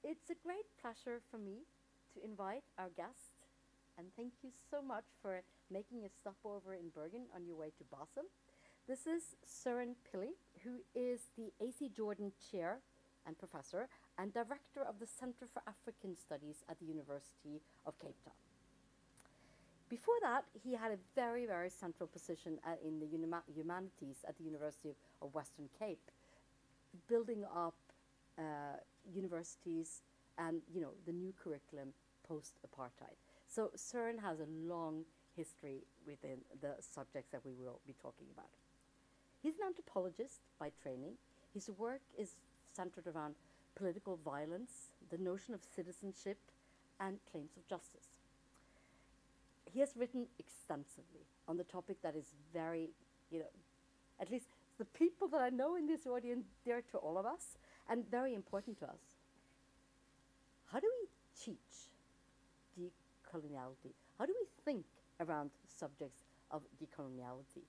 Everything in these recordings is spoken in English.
It's a great pleasure for me to invite our guest, and thank you so much for making a stopover in Bergen on your way to Basel. This is Suren Pillay, who is the AC Jordan Chair and Professor and Director of the Center for African Studies at the University of Cape Town. Before that, he had a very, very central position in the humanities at the University of Western Cape, building up universities and the new curriculum post-apartheid. So Suren has a long history within the subjects that we will be talking about. He's an anthropologist by training. His work is centered around political violence, the notion of citizenship, and claims of justice. He has written extensively on the topic that is very, at least the people that I know in this audience, dear to all of us, and very important to us. How do we teach decoloniality? How do we think around subjects of decoloniality?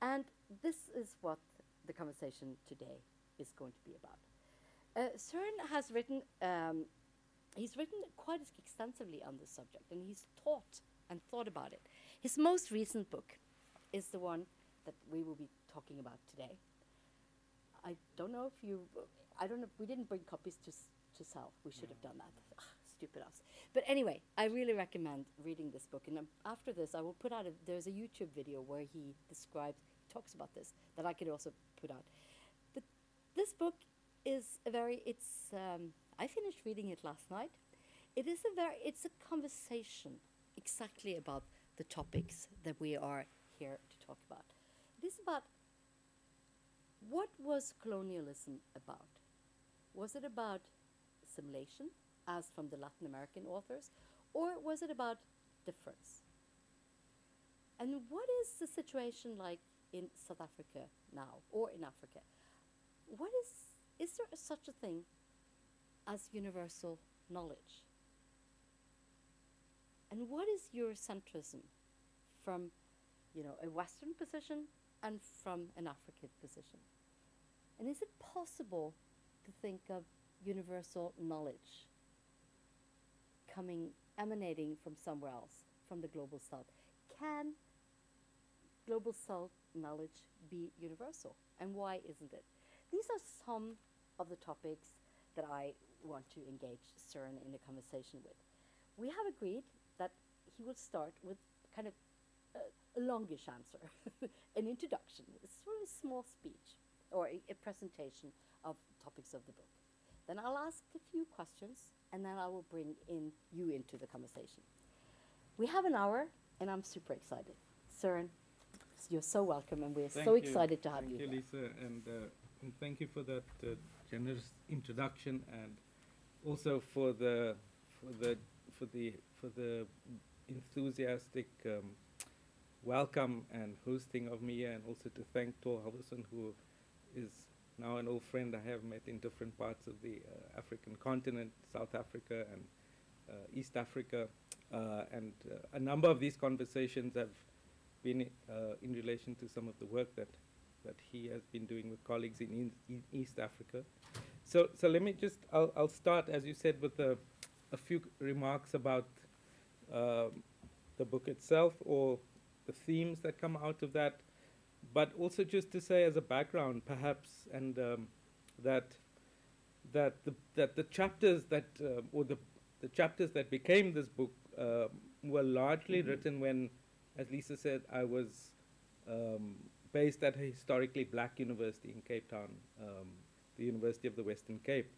And this is what the conversation today is going to be about. Suren has written, he's written quite extensively on this subject, and he's taught and thought about it. His most recent book is the one that we will be talking about today. I don't know if we didn't bring copies to sell. We should have done that. Stupid us. But anyway, I really recommend reading this book. And after this, I will put out, there's a YouTube video where he talks about this, that I could also put out. But this book is I finished reading it last night. It's a conversation exactly about the topics that we are here to talk about. It is about what was colonialism about? Was it about assimilation, as from the Latin American authors, or was it about difference? And what is the situation like in South Africa now, or in Africa? Is there such a thing as universal knowledge? And what is Eurocentrism from, a Western position and from an African position? And is it possible to think of universal knowledge emanating from somewhere else, from the global south? Can global south knowledge be universal? And why isn't it? These are some of the topics that I want to engage Suren in a conversation with. We have agreed that he will start with kind of a longish answer, an introduction, sort of a small speech, or a presentation of topics of the book. Then I'll ask a few questions, and then I will bring you into the conversation. We have an hour, and I'm super excited. Suren, you're so welcome, and we're so excited to have you. Thank you, Lisa, and thank you for that generous introduction, and also for the enthusiastic welcome and hosting of me, and also to thank Tor Halverson, who is now an old friend I have met in different parts of the African continent, South Africa and East Africa, and a number of these conversations have been in relation to some of the work that he has been doing with colleagues in East Africa. So let me I'll start, as you said, with a few remarks about the book itself, or the themes that come out of that, but also just to say as a background, perhaps, and that the chapters the chapters that became this book were largely written when, as Lisa said, I was based at a historically black university in Cape Town, the University of the Western Cape.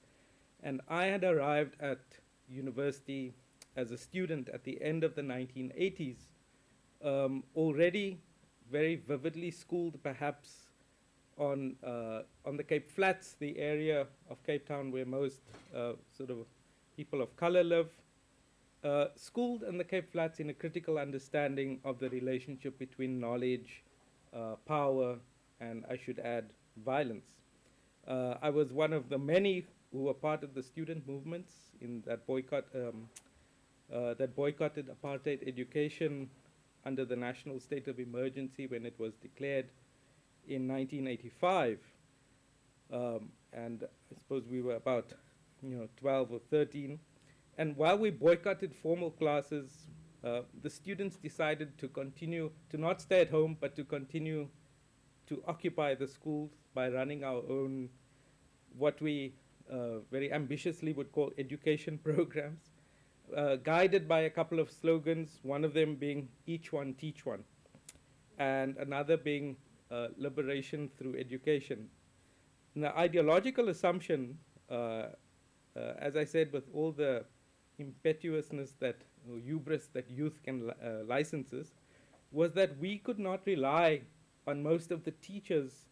And I had arrived at university as a student at the end of the 1980s, already very vividly schooled perhaps on the Cape Flats, the area of Cape Town where most sort of people of color live, schooled in the Cape Flats in a critical understanding of the relationship between knowledge, power, and I should add, violence. I was one of the many who were part of the student movements in that boycotted apartheid education under the national state of emergency when it was declared in 1985. And I suppose we were about 12 or 13. And while we boycotted formal classes, the students decided to continue, to not stay at home, but to continue to occupy the schools by running our own, what we very ambitiously would call education programs, guided by a couple of slogans, one of them being each one, teach one, and another being liberation through education. And the ideological assumption, as I said, with all the impetuousness that, or hubris that youth can licenses, was that we could not rely on most of the teachers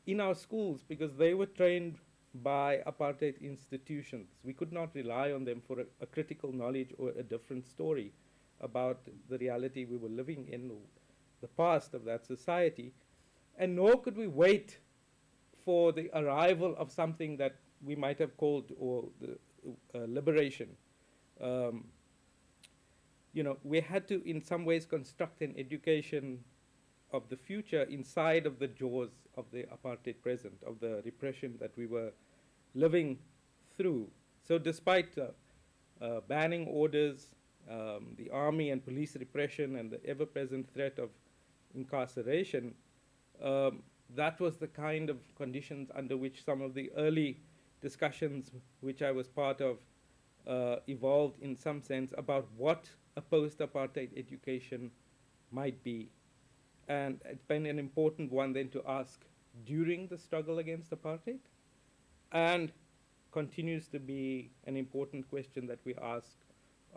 in our schools because they were trained by apartheid institutions. We could not rely on them for a critical knowledge or a different story about the reality we were living in or the past of that society. And nor could we wait for the arrival of something that we might have called or the liberation. We had to, in some ways, construct an education of the future inside of the jaws of the apartheid present, of the repression that we were living through. So despite banning orders, the army and police repression, and the ever-present threat of incarceration, that was the kind of conditions under which some of the early discussions, which I was part of, evolved in some sense about what a post-apartheid education might be. And it's been an important one then to ask during the struggle against apartheid, and continues to be an important question that we ask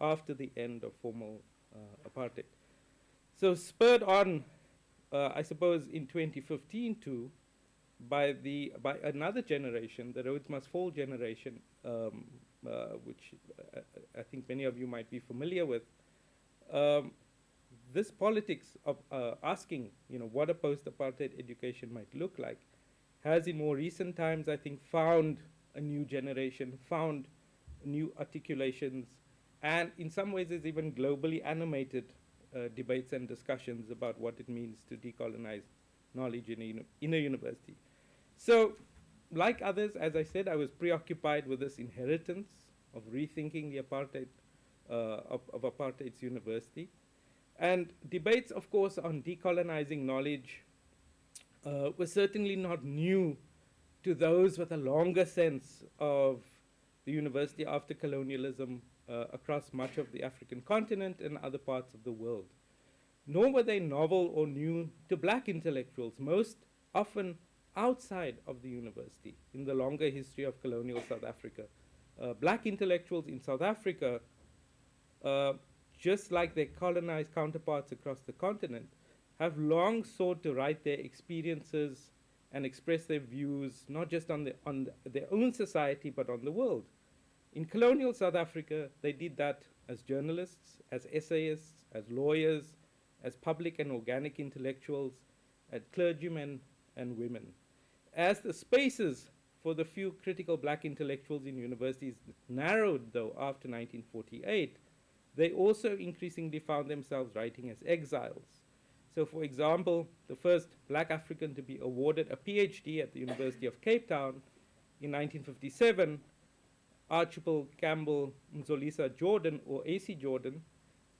after the end of formal apartheid. So spurred on, I suppose, in 2015 too, by another generation, the Rhodes Must Fall generation, which I think many of you might be familiar with. This politics of asking, what a post-apartheid education might look like, has in more recent times, I think, found a new generation, found new articulations, and in some ways is even globally animated debates and discussions about what it means to decolonize knowledge in a university. So, like others, as I said, I was preoccupied with this inheritance of rethinking the apartheid, of apartheid's university. And debates, of course, on decolonizing knowledge were certainly not new to those with a longer sense of the university after colonialism across much of the African continent and other parts of the world. Nor were they novel or new to black intellectuals, most often outside of the university in the longer history of colonial South Africa. Black intellectuals in South Africa, just like their colonized counterparts across the continent, have long sought to write their experiences and express their views, not just on their own society, but on the world. In colonial South Africa, they did that as journalists, as essayists, as lawyers, as public and organic intellectuals, as clergymen and women. As the spaces for the few critical black intellectuals in universities narrowed, though, after 1948, they also increasingly found themselves writing as exiles. So, for example, the first black African to be awarded a PhD at the University of Cape Town in 1957, Archibald Campbell Mzolisa Jordan, or AC Jordan,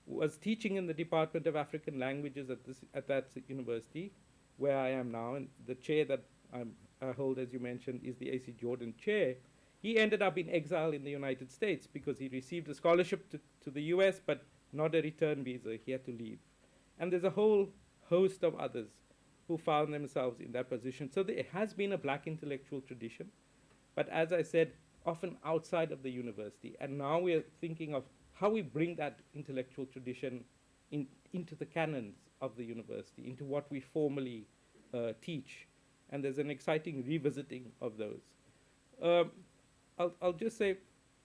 was teaching in the Department of African Languages at that university, where I am now, and the chair that I hold, as you mentioned, is the AC Jordan chair. He ended up in exile in the United States because he received a scholarship to the US, but not a return visa. He had to leave. And there's a whole host of others who found themselves in that position. So there has been a black intellectual tradition, but as I said, often outside of the university. And now we're thinking of how we bring that intellectual tradition into the canons of the university, into what we formally teach. And there's an exciting revisiting of those. I'll just say,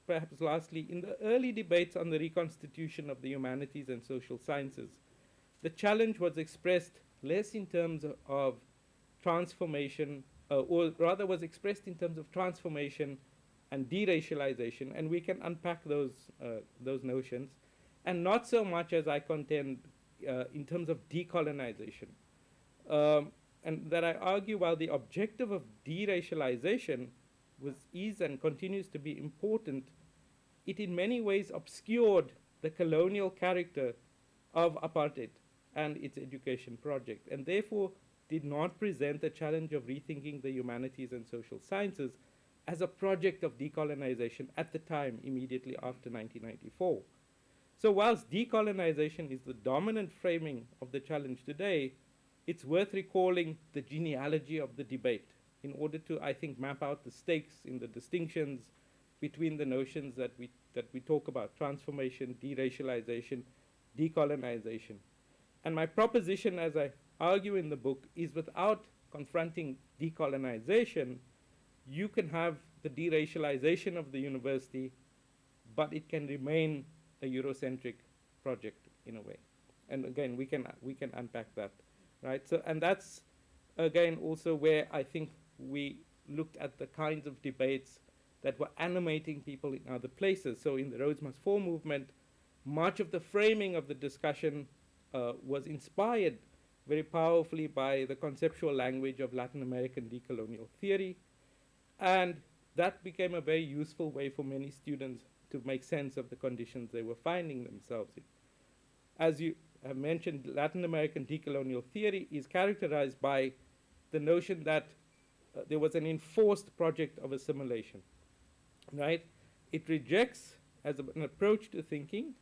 perhaps lastly, in the early debates on the reconstitution of the humanities and social sciences, the challenge was expressed less in terms of transformation, or rather was expressed in terms of transformation and deracialization, and we can unpack those notions, and not so much, as I contend, in terms of decolonization. And that I argue, while the objective of deracialization is and continues to be important, it in many ways obscured the colonial character of apartheid and its education project, and therefore did not present the challenge of rethinking the humanities and social sciences as a project of decolonization at the time, immediately after 1994. So whilst decolonization is the dominant framing of the challenge today, it's worth recalling the genealogy of the debate in order to, I think, map out the stakes in the distinctions between the notions that we talk about: transformation, deracialization, decolonization. And my proposition, as I argue in the book, is without confronting decolonization, you can have the deracialization of the university, but it can remain a Eurocentric project in a way. And again, we can unpack that, right? So, and that's again also where I think we looked at the kinds of debates that were animating people in other places. So in the Rhodes Must Fall movement, much of the framing of the discussion was inspired very powerfully by the conceptual language of Latin American decolonial theory. And that became a very useful way for many students to make sense of the conditions they were finding themselves in. As you have mentioned, Latin American decolonial theory is characterized by the notion that there was an enforced project of assimilation, right? It rejects, as an approach to thinking,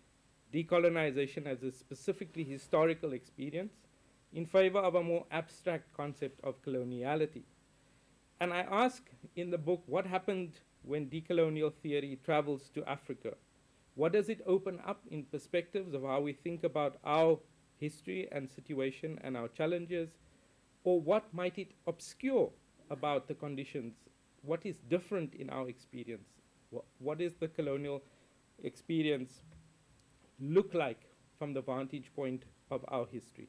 decolonization as a specifically historical experience in favor of a more abstract concept of coloniality. And I ask in the book, what happened when decolonial theory travels to Africa? What does it open up in perspectives of how we think about our history and situation and our challenges? Or what might it obscure about the conditions? What is different in our experience? What is the colonial experience look like from the vantage point of our history?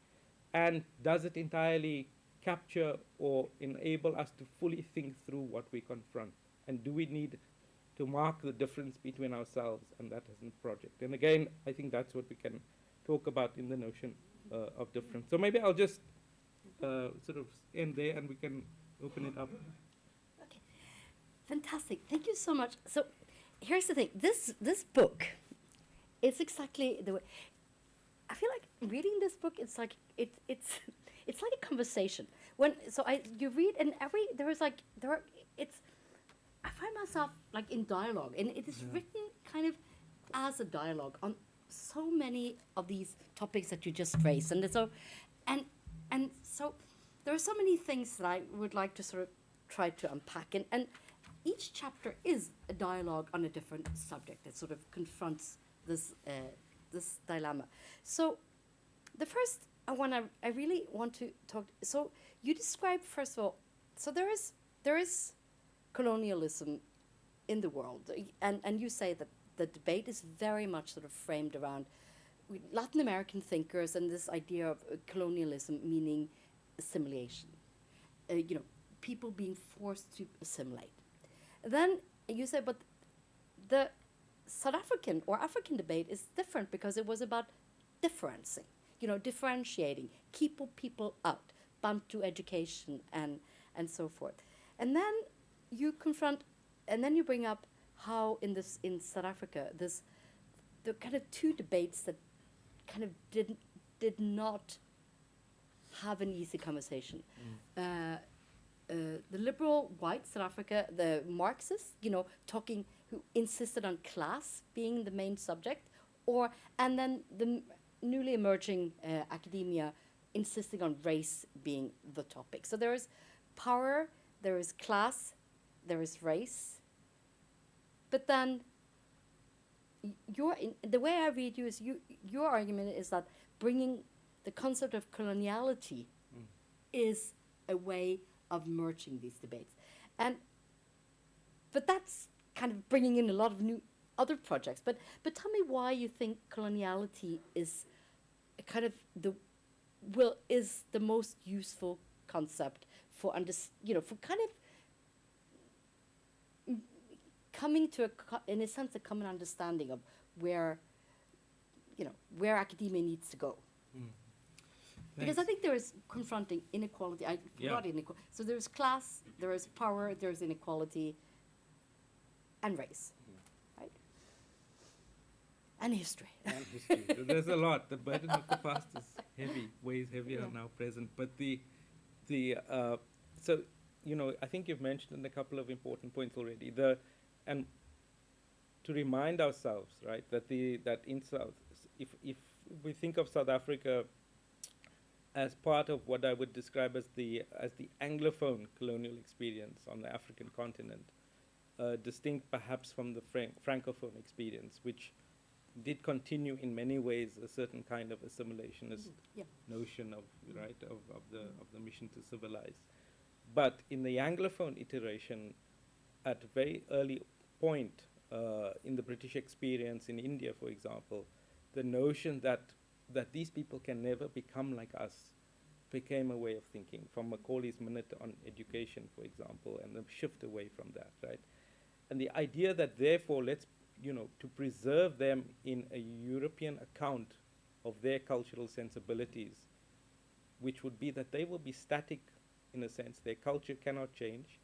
And does it entirely capture or enable us to fully think through what we confront? And do we need to mark the difference between ourselves and that as a project? And again, I think that's what we can talk about in the notion of difference. So maybe I'll just sort of end there and we can open it up. Okay, fantastic. Thank you so much. So here's the thing. This book is exactly the way. I feel like reading this book, it's like it's like a conversation. You read and I find myself like in dialogue, and it is written kind of as a dialogue on so many of these topics that you just raised, and so there are so many things that I would like to sort of try to unpack, and each chapter is a dialogue on a different subject that sort of confronts this dilemma. So the first I really want to talk. So you describe, first of all, so there is colonialism in the world, and you say that the debate is very much sort of framed around Latin American thinkers and this idea of colonialism meaning assimilation, people being forced to assimilate. Then you say, but the South African or African debate is different because it was about differentiating, keep people out, Bantu education and so forth. And then you confront, and then you bring up how in South Africa, the kind of two debates that kind of did not have an easy conversation. The liberal white South Africa, the Marxists, who insisted on class being the main subject, and then the newly emerging academia insisting on race being the topic. So there is power, there is class, there is race, but then the way I read you is your argument is that bringing the concept of coloniality is a way of merging these debates, but that's kind of bringing in a lot of new other projects. But tell me why you think coloniality is kind of is the most useful concept for for kind of coming to in a sense a common understanding of where academia needs to go. Because I think there is confronting inequality. I forgot inequality. So there's class, there is power, there's inequality, and race, right? And history. And history. There's a lot. The burden of the past is heavy, weighs heavier now present. But so, you know, I think you've mentioned a couple of important points already. And to remind ourselves, right, that in South, if we think of South Africa as part of what I would describe as the Anglophone colonial experience on the African continent, distinct perhaps from the Francophone experience, which did continue in many ways a certain kind of assimilationist notion of the mission to civilize. But in the Anglophone iteration, at a very early point in the British experience in India, for example, the notion that these people can never become like us became a way of thinking, from Macaulay's Minute on Education, for example, and the shift away from that, right? And the idea that therefore to preserve them in a European account of their cultural sensibilities, which would be that they will be static in a sense, their culture cannot change,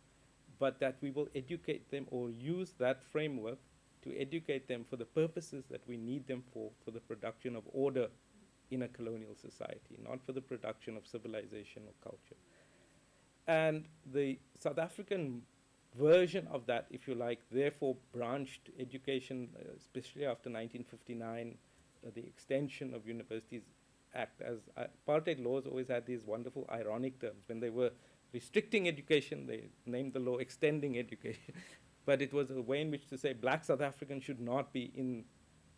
but that we will educate them or use that framework to educate them for the purposes that we need them for the production of order in a colonial society, not for the production of civilization or culture. And the South African version of that, if you like, therefore branched education, especially after 1959, the Extension of Universities Act, as apartheid laws always had these wonderful ironic terms. When they were restricting education, they named the law extending education. But it was a way in which to say black South Africans should not be in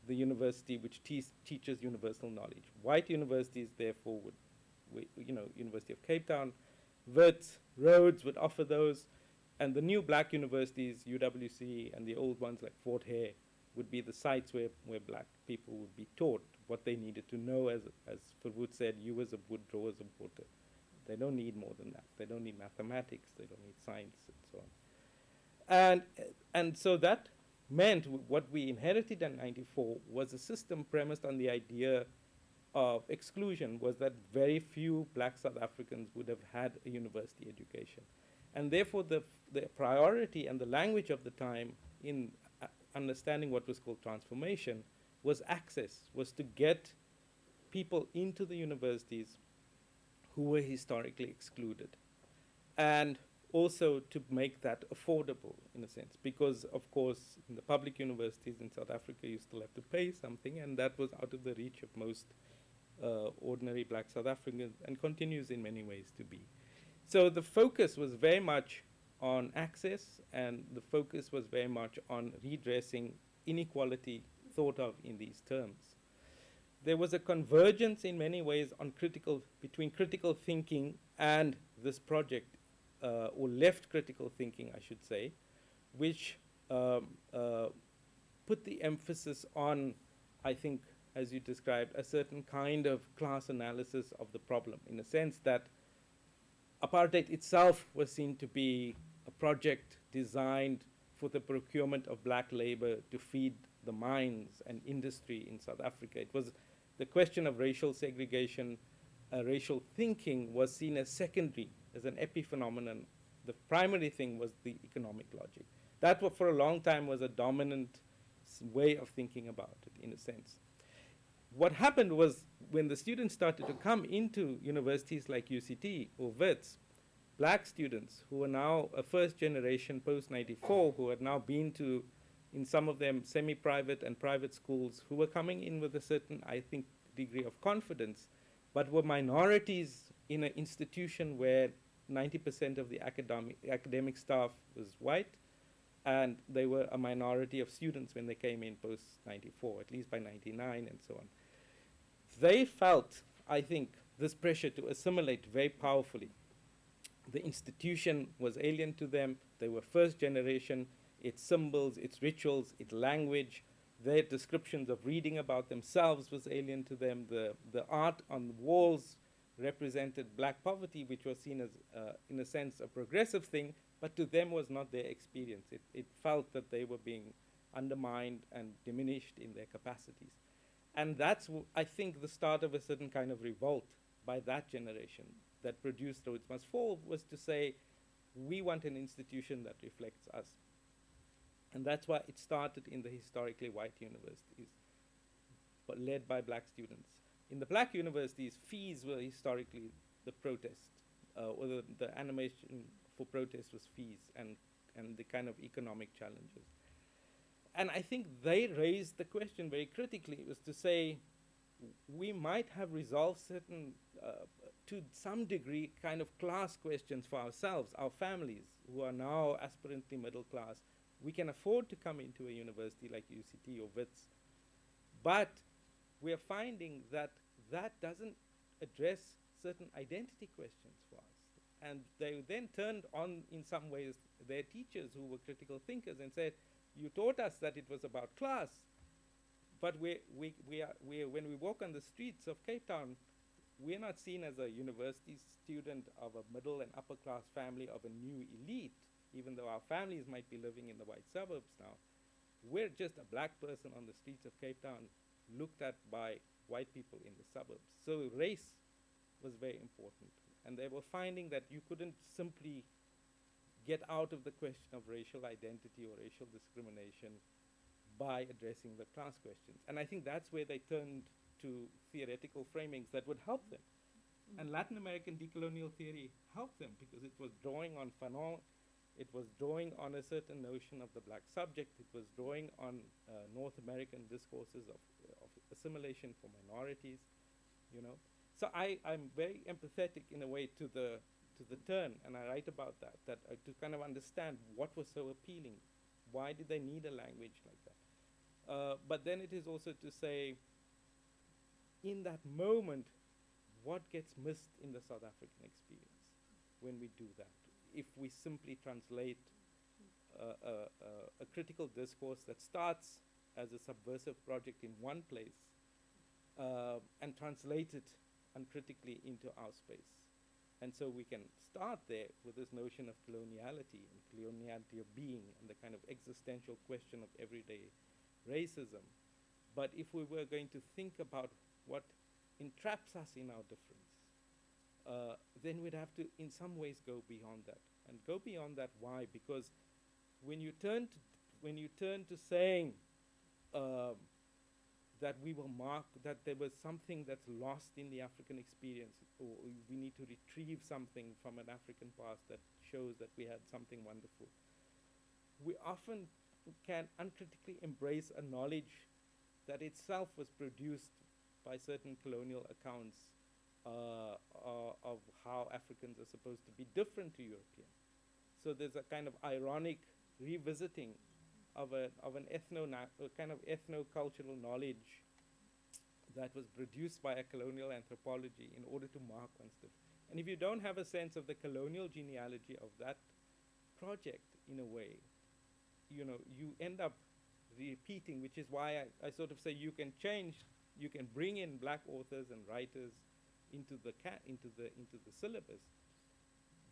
the university which teaches universal knowledge. White universities, therefore, University of Cape Town, Wits, Rhodes would offer those, and the new black universities, UWC, and the old ones like Fort Hare, would be the sites where black people would be taught what they needed to know. As Verwoerd said, you as a wood, drawers of water. They don't need more than that. They don't need mathematics. They don't need science, and so on. And so that meant what we inherited in '94 was a system premised on the idea of exclusion, was that very few black South Africans would have had a university education. And therefore the priority and the language of the time in understanding what was called transformation was access, was to get people into the universities who were historically excluded. And also to make that affordable, in a sense, because, of course, in the public universities in South Africa, you still have to pay something, and that was out of the reach of most ordinary black South Africans, and continues in many ways to be. So the focus was very much on access, and the focus was very much on redressing inequality thought of in these terms. There was a convergence in many ways on between critical thinking and this project, or left critical thinking, I should say, which put the emphasis on, I think, as you described, a certain kind of class analysis of the problem, in a sense that apartheid itself was seen to be a project designed for the procurement of black labor to feed the mines and industry in South Africa. It was the question of racial segregation, racial thinking was seen as secondary, as an epiphenomenon. The primary thing was the economic logic. That for a long time was a dominant way of thinking about it, in a sense. What happened was when the students started to come into universities like UCT or Wits, black students who are now a first generation post-94, who had now been to, in some of them, semi-private and private schools, who were coming in with a certain, I think, degree of confidence, but were minorities in an institution where 90% of the academic staff was white, and they were a minority of students when they came in post-94, at least by 99 and so on. They felt, I think, this pressure to assimilate very powerfully. The institution was alien to them. They were first generation. Its symbols, its rituals, its language, their descriptions of reading about themselves was alien to them. The art on the walls represented black poverty, which was seen as, in a sense, a progressive thing, but to them was not their experience. It felt that they were being undermined and diminished in their capacities. And that's, I think, the start of a certain kind of revolt by that generation that produced Rhodes Must Fall, was to say, we want an institution that reflects us. And that's why it started in the historically white universities, but led by black students. In the black universities, fees were historically the protest, or the animation for protest was fees and the kind of economic challenges. And I think they raised the question very critically, was to say, we might have resolved certain, to some degree, kind of class questions for ourselves, our families, who are now aspirantly middle class. We can afford to come into a university like UCT or WITS, but we're finding that that doesn't address certain identity questions for us. And they then turned on, in some ways, their teachers who were critical thinkers and said, you taught us that it was about class, but when we walk on the streets of Cape Town, we're not seen as a university student of a middle and upper class family of a new elite, even though our families might be living in the white suburbs now. We're just a black person on the streets of Cape Town, looked at by white people in the suburbs. So race was very important. And they were finding that you couldn't simply get out of the question of racial identity or racial discrimination by addressing the class questions. And I think that's where they turned to theoretical framings that would help them. And Latin American decolonial theory helped them because it was drawing on Fanon, it was drawing on a certain notion of the black subject, it was drawing on North American discourses of assimilation for minorities, you know. So I'm very empathetic in a way to the turn, and I write about that to kind of understand what was so appealing. Why did they need a language like that? But then it is also to say, in that moment, what gets missed in the South African experience when we do that? If we simply translate a critical discourse that starts as a subversive project in one place and translate it uncritically into our space. And so we can start there with this notion of coloniality and coloniality of being and the kind of existential question of everyday racism. But if we were going to think about what entraps us in our difference, then we'd have to, in some ways, go beyond that. And go beyond that, why? Because when you turn to saying that we will mark, that there was something that's lost in the African experience, or we need to retrieve something from an African past that shows that we had something wonderful, we often can uncritically embrace a knowledge that itself was produced by certain colonial accounts of how Africans are supposed to be different to Europeans. So there's a kind of ironic revisiting of an kind of ethno-cultural knowledge that was produced by a colonial anthropology in order to mark one's difference. And if you don't have a sense of the colonial genealogy of that project, in a way, you know, you end up repeating, which is why I sort of say you can bring in black authors and writers into the syllabus,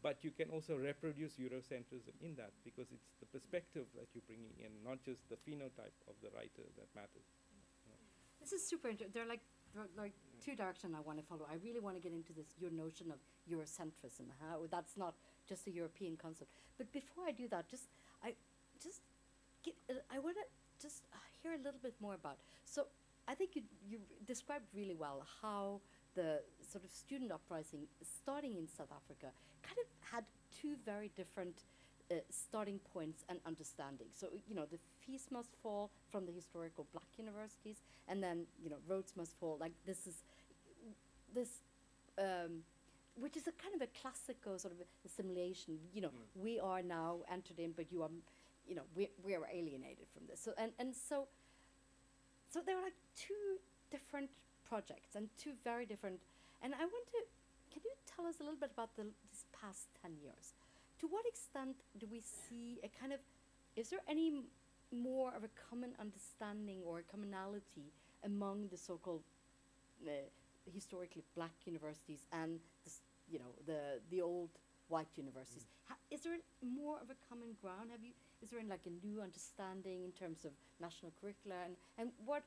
but you can also reproduce Eurocentrism in that, because it's the perspective that you're bringing in, not just the phenotype of the writer that matters. This is super interesting. There are like two directions I want to follow. I really want to get into this, your notion of Eurocentrism, how that's not just a European concept. But before I do that, I want to just hear a little bit more about. So I think you described really well how the sort of student uprising starting in South Africa kind of had two very different starting points and understanding. So, you know, the fees must fall from the historical black universities, and then, you know, Rhodes must fall. Like this, which is a kind of a classical sort of assimilation. You know, we are now entered in, but you are, you know, we are alienated from this. So so there are like two different projects and two very different. And I want to, can you tell us a little bit about this past 10 years? To what extent do we see a kind of, is there any more of a common understanding or a commonality among the so-called historically black universities and you know, the old white universities? Is there more of a common ground? Is there like a new understanding in terms of national curricula and what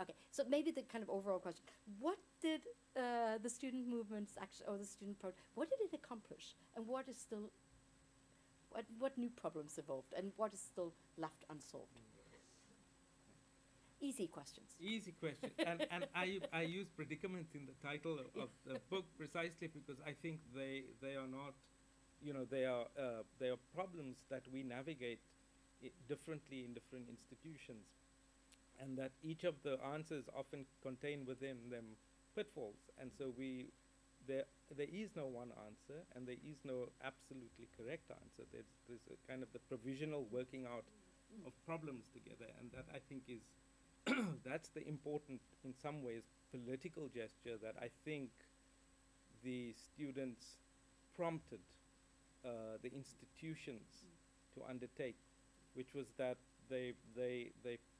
okay, so maybe the kind of overall question, what did the student movements actually, or the student what did it accomplish, and what is still What new problems evolved, and what is still left unsolved? Easy questions. Easy question. And I use predicaments in the title of the book precisely because I think they are not, they are problems that we navigate differently in different institutions, and that each of the answers often contain within them pitfalls. And so there is no one answer, and there is no absolutely correct answer. There's a kind of the provisional working out of problems together, and that I think is that's the important, in some ways, political gesture that I think the students prompted the institutions to undertake, which was that they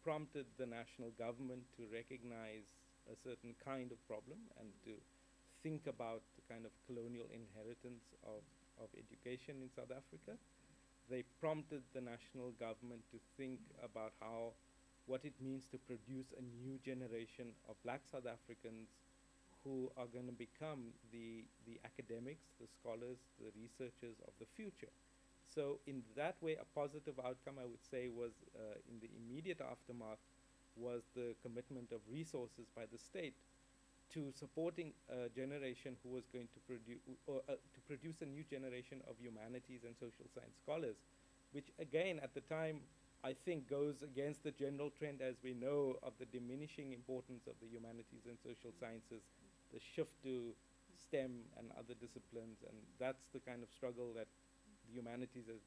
prompted the national government to recognize a certain kind of problem and to think about the kind of colonial inheritance of education in South Africa. They prompted the national government to think about what it means to produce a new generation of black South Africans who are going to become the academics, the scholars, the researchers of the future. So in that way, a positive outcome, I would say, was in the immediate aftermath was the commitment of resources by the state to supporting a generation who was going to produce a new generation of humanities and social science scholars, which again at the time I think goes against the general trend, as we know, of the diminishing importance of the humanities and social sciences, the shift to STEM and other disciplines, and that's the kind of struggle that the humanities as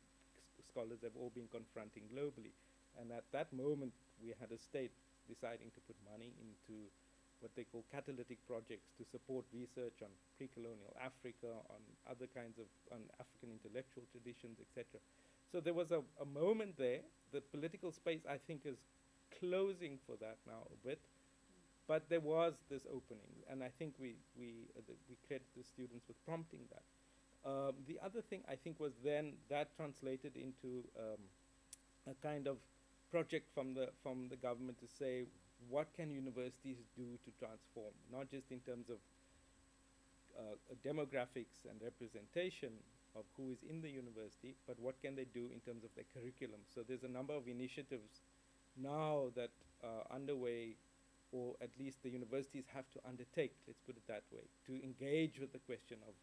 scholars have all been confronting globally. And at that moment, we had a state deciding to put money into what they call catalytic projects to support research on pre-colonial Africa, on other kinds of, on African intellectual traditions, etc. So there was a moment there. The political space, I think, is closing for that now a bit, but there was this opening, and I think we credit the students with prompting that. The other thing I think was then that translated into a kind of project from the government to say, what can universities do to transform, not just in terms of demographics and representation of who is in the university, but what can they do in terms of their curriculum. So there's a number of initiatives now that are underway, or at least the universities have to undertake, let's put it that way, to engage with the question of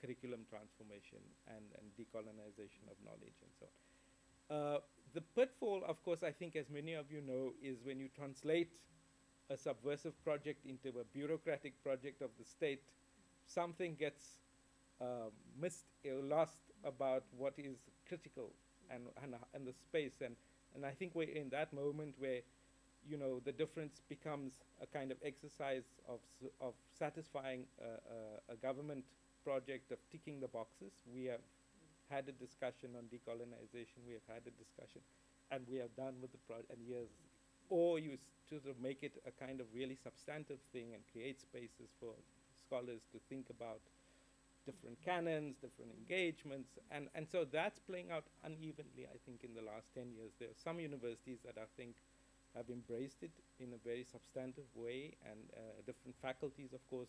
curriculum transformation and decolonization of knowledge and so on. The pitfall, of course, I think, as many of you know, is when you translate a subversive project into a bureaucratic project of the state, something gets missed or lost about what is critical and the space. And I think we're in that moment where, the difference becomes a kind of exercise of satisfying a government project of ticking the boxes. We have had a discussion on decolonization, we have had a discussion, and we are done with the project, and years. Or you sort of make it a kind of really substantive thing and create spaces for scholars to think about different canons, different engagements, and so that's playing out unevenly, I think, in the last 10 years. There are some universities that I think have embraced it in a very substantive way, and different faculties, of course,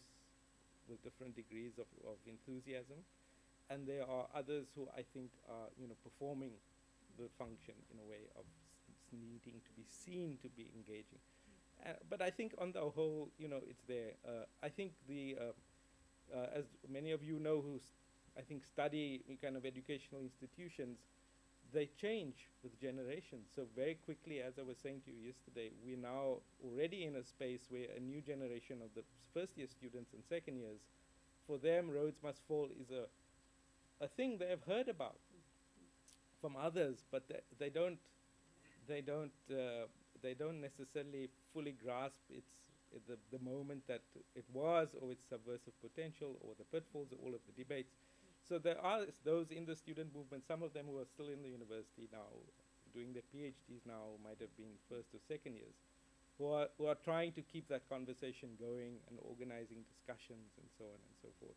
with different degrees of enthusiasm. And there are others who I think are, performing the function in a way of needing to be seen to be engaging. But I think on the whole, it's there. I think as many of you know who I think study in kind of educational institutions, they change with generations. So very quickly, as I was saying to you yesterday, we're now already in a space where a new generation of the first year students and second years, for them, Rhodes Must Fall is a thing they have heard about from others, but they don't necessarily fully grasp the moment that it was, or its subversive potential, or the pitfalls, or all of the debates. So there are those in the student movement, some of them who are still in the university now, doing their PhDs now, might have been first or second years, who are trying to keep that conversation going and organizing discussions and so on and so forth.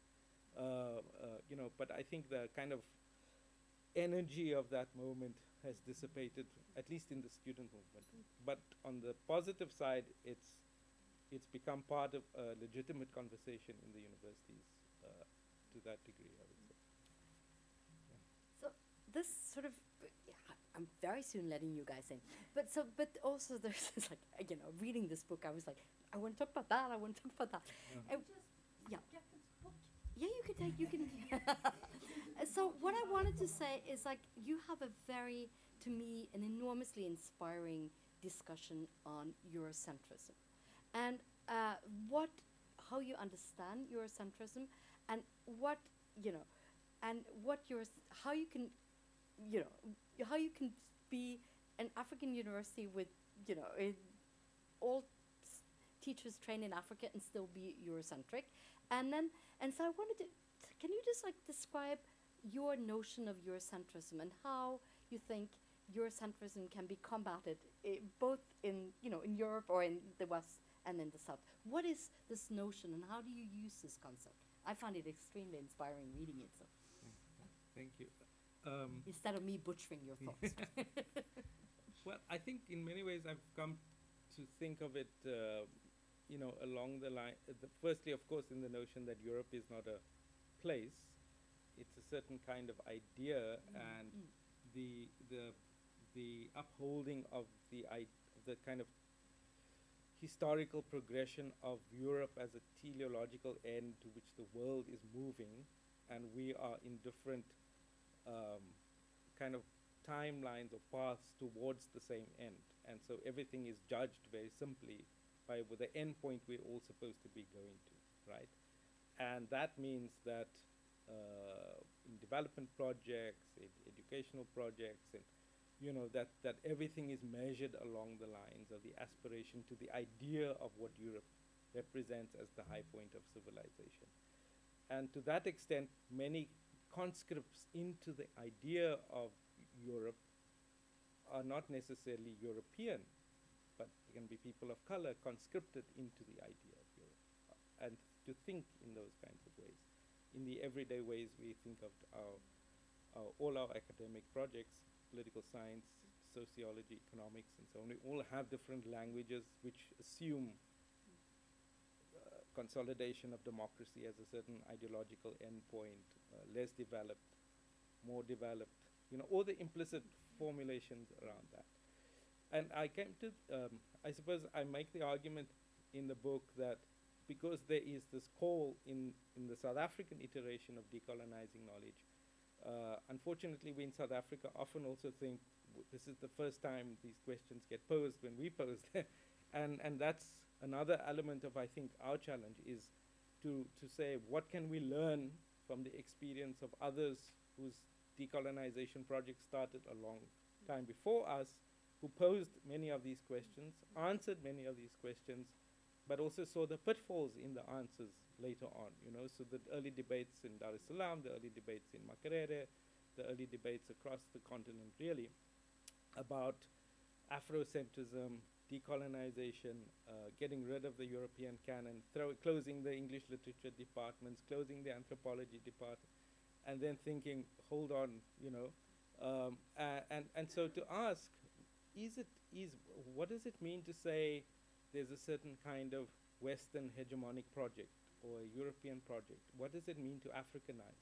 But I think the kind of energy of that moment has dissipated, at least in the student movement. But on the positive side, it's become part of a legitimate conversation in the universities to that degree, I would say. So this sort of, yeah, I'm very soon letting you guys in. But also there's this, like, reading this book, I was like, I want to talk about that. I want to talk about that. And yeah. Yeah, you can. So what I wanted to say is, like, you have a very, to me, an enormously inspiring discussion on Eurocentrism, and how you understand Eurocentrism, and what how you can, how you can be an African university with, all teachers trained in Africa and still be Eurocentric, and so I wanted to, can you just, like, describe your notion of Eurocentrism and how you think Eurocentrism can be combated, both in Europe or in the West and in the South? What is this notion, and how do you use this concept? I found it extremely inspiring reading it. So, thank you. instead of me butchering your thoughts. Well, I think in many ways I've come to think of it, along the line. Firstly, of course, in the notion that Europe is not a place; it's a certain kind of idea, and the upholding of the kind of historical progression of Europe as a teleological end to which the world is moving, and we are in different kind of timelines or paths towards the same end. And so everything is judged very simply by the end point we're all supposed to be going to, right? And that means that in development projects, in educational projects, and that everything is measured along the lines of the aspiration to the idea of what Europe represents as the high point of civilization. And to that extent, many conscripts into the idea of Europe are not necessarily European, but can be people of color conscripted into the idea of Europe, and to think in those kinds of ways. In the everyday ways we think of all our academic projects, political science, sociology, economics, and so on, we all have different languages which assume consolidation of democracy as a certain ideological endpoint, less developed, more developed, all the implicit formulations around that. And I came to, I suppose I make the argument in the book that because there is this call in the South African iteration of decolonizing knowledge, unfortunately we in South Africa often also think this is the first time these questions get posed when we pose them. And that's another element of, I think, our challenge is to say, what can we learn from the experience of others whose decolonization projects started a long time before us, who posed many of these questions, answered many of these questions, but also saw the pitfalls in the answers later on, so the early debates in Dar es Salaam, the early debates in Makerere, the early debates across the continent really, about Afrocentrism, decolonization, getting rid of the European canon, closing the English literature departments, closing the anthropology department, and then thinking, hold on, and so to ask, what does it mean to say there's a certain kind of Western hegemonic project or a European project? What does it mean to Africanize?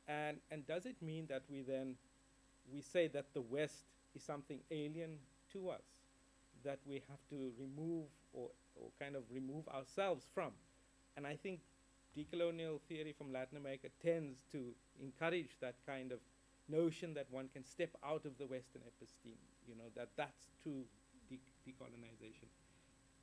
And does it mean that we say that the West is something alien to us, that we have to remove or kind of remove ourselves from? And I think decolonial theory from Latin America tends to encourage that kind of notion that one can step out of the Western episteme, that's true decolonization.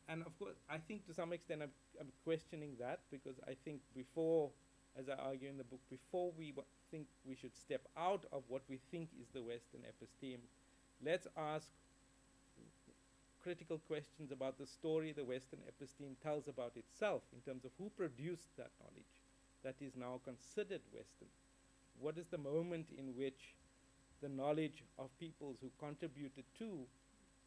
And of course, I think to some extent I'm questioning that, because I think before, as I argue in the book, before we think we should step out of what we think is the Western episteme, let's ask critical questions about the story the Western episteme tells about itself in terms of who produced that knowledge that is now considered Western. What is the moment in which the knowledge of peoples who contributed to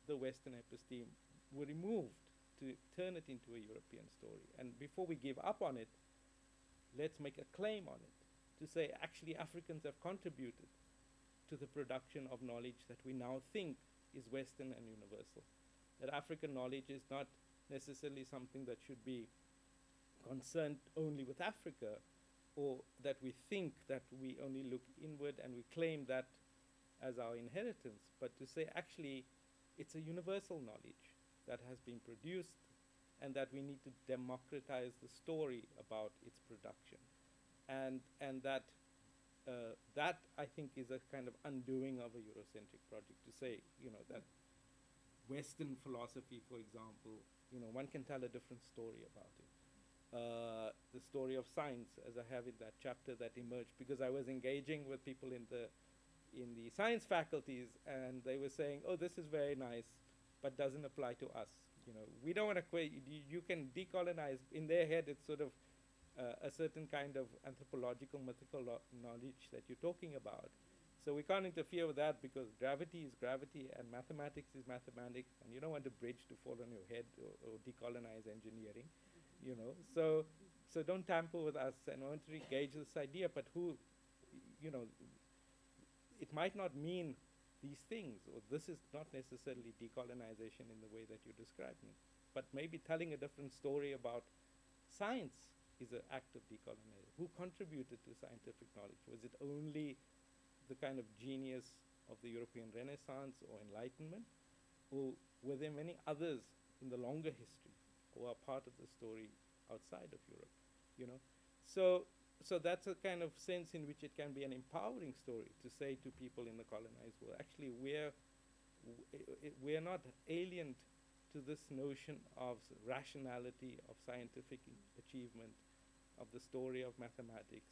the Western episteme were removed to turn it into a European story? And before we give up on it, let's make a claim on it, to say actually Africans have contributed to the production of knowledge that we now think is Western and universal. That African knowledge is not necessarily something that should be concerned only with Africa, or that we think that we only look inward and we claim that as our inheritance, but to say actually it's a universal knowledge that has been produced and that we need to democratize the story about its production. And that that I think is a kind of undoing of a Eurocentric project, to say, that Western philosophy, for example, one can tell a different story about it. The story of science, as I have in that chapter that emerged, because I was engaging with people in the science faculties, and they were saying, oh, this is very nice, but doesn't apply to us. We don't want to you can decolonize. In their head, it's sort of a certain kind of anthropological, mythical knowledge that you're talking about. So we can't interfere with that, because gravity is gravity and mathematics is mathematics, and you don't want a bridge to fall on your head or decolonize engineering, So don't tamper with us, and I want to engage this idea, but it might not mean these things, or this is not necessarily decolonization in the way that you're describing, but maybe telling a different story about science is an act of decolonization. Who contributed to scientific knowledge? Was it only the kind of genius of the European Renaissance or Enlightenment, or were there many others in the longer history who are part of the story outside of Europe? So that's a kind of sense in which it can be an empowering story to say to people in the colonized world, actually, we're not alien to this notion of rationality, of scientific achievement, of the story of mathematics.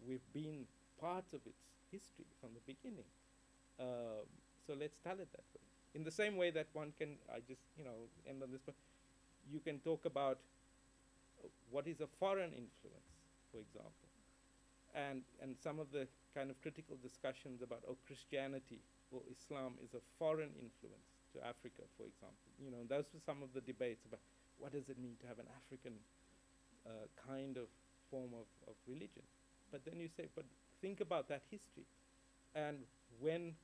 We've been part of its history from the beginning. So let's tell it that way. In the same way that one can, I just, end on this point, you can talk about what is a foreign influence, for example. And some of the kind of critical discussions about, Christianity or Islam is a foreign influence to Africa, for example. Those were some of the debates about what does it mean to have an African kind of form of religion. But then you say, but think about that history. And when,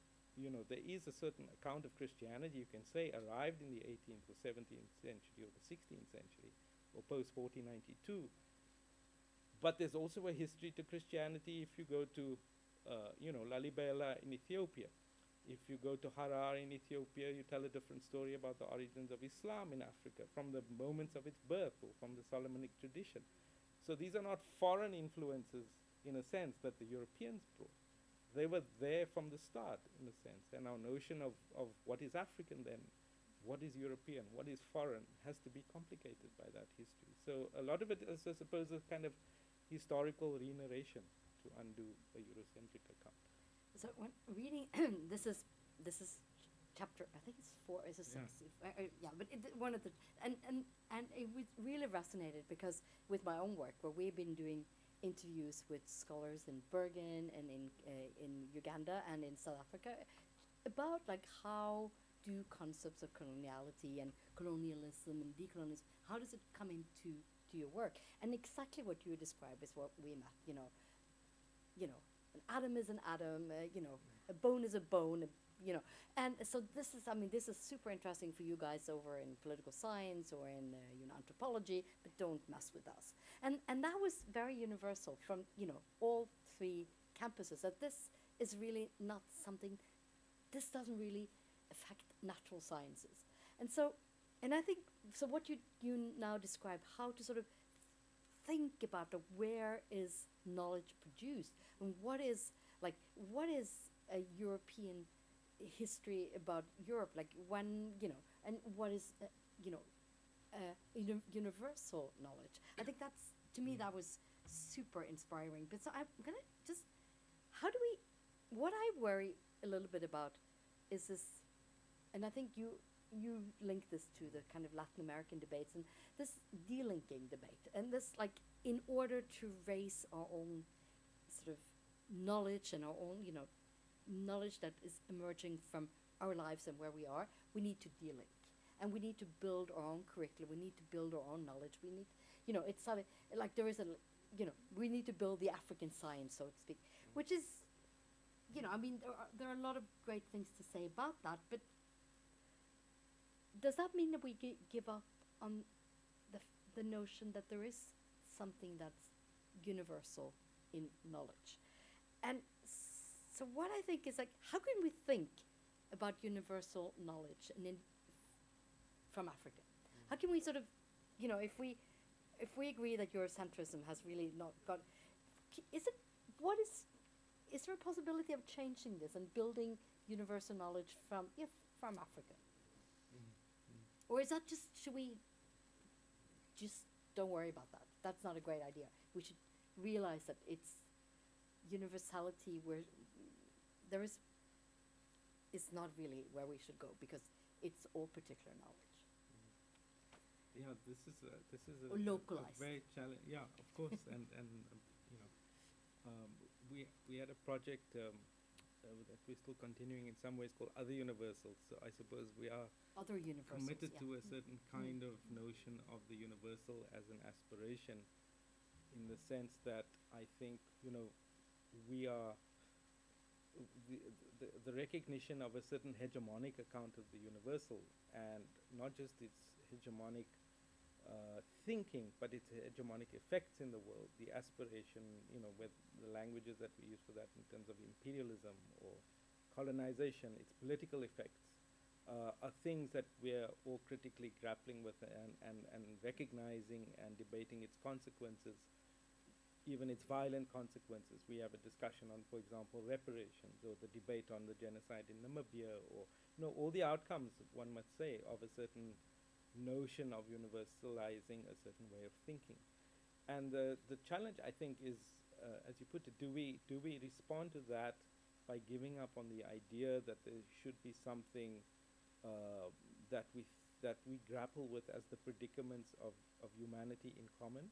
there is a certain account of Christianity, you can say, arrived in the 18th or 17th century or the 16th century or post-1492. But there's also a history to Christianity if you go to, Lalibela in Ethiopia. If you go to Harar in Ethiopia, you tell a different story about the origins of Islam in Africa, from the moments of its birth or from the Solomonic tradition. So these are not foreign influences, in a sense, that the Europeans brought. They were there from the start, in a sense. And our notion of what is African then, what is European, what is foreign, has to be complicated by that history. So a lot of it is, I suppose, a kind of historical re-narration to undo a Eurocentric account. So when reading, this is chapter, I think it's 4, is it 6? Yeah. But one of the, and it was really resonated, because with my own work, where we've been doing interviews with scholars in Bergen and in Uganda and in South Africa about how do concepts of coloniality and colonialism and decolonialism, how does it come into your work? And exactly what you describe is what we met, an atom is an atom, a bone is a bone, and so this is super interesting for you guys over in political science or in anthropology, but don't mess with us. And that was very universal from all 3 campuses, that this is really not something, this doesn't really affect natural sciences. And I think, so what you now describe, how to sort of think about where is knowledge produced, and what is a European history about Europe, when, and what is, universal knowledge. I think that's, to me, that was super inspiring. But so I'm gonna just, what I worry a little bit about is this, and I think you link this to the kind of Latin American debates and this delinking debate, and this, in order to raise our own sort of knowledge and our own, knowledge that is emerging from our lives and where we are, we need to delink. And we need to build our own curriculum. We need to build our own knowledge. We need, it's something, there is we need to build the African science, so to speak, which is, there are a lot of great things to say about that, but does that mean that we give up on the notion that there is something that's universal in knowledge? And So what I think is like, how can we think about universal knowledge from Africa? How can we sort of, if we agree that Eurocentrism has really not got, is there a possibility of changing this and building universal knowledge from Africa? Or is that just, should we just don't worry about that? That's not a great idea. We should realize that it's universality where there is not really where we should go, because it's all particular knowledge. Yeah, this is or localized. a very challenge. Yeah, of course, and you know, we had a project that we're still continuing in some ways called Other Universals. So I suppose we are Other universals, committed yeah. to a certain kind of notion of the universal as an aspiration, in the sense that I think, we are the recognition of a certain hegemonic account of the universal, and not just its hegemonic thinking, but its hegemonic effects in the world, the aspiration, with the languages that we use for that in terms of imperialism or colonization, its political effects, are things that we're all critically grappling with and recognizing and debating its consequences, even its violent consequences. We have a discussion on, for example, reparations, or the debate on the genocide in Namibia, or all the outcomes, one must say, of a certain notion of universalizing a certain way of thinking. And the challenge, I think, is, as you put it, do we respond to that by giving up on the idea that there should be something that we grapple with as the predicaments of humanity in common?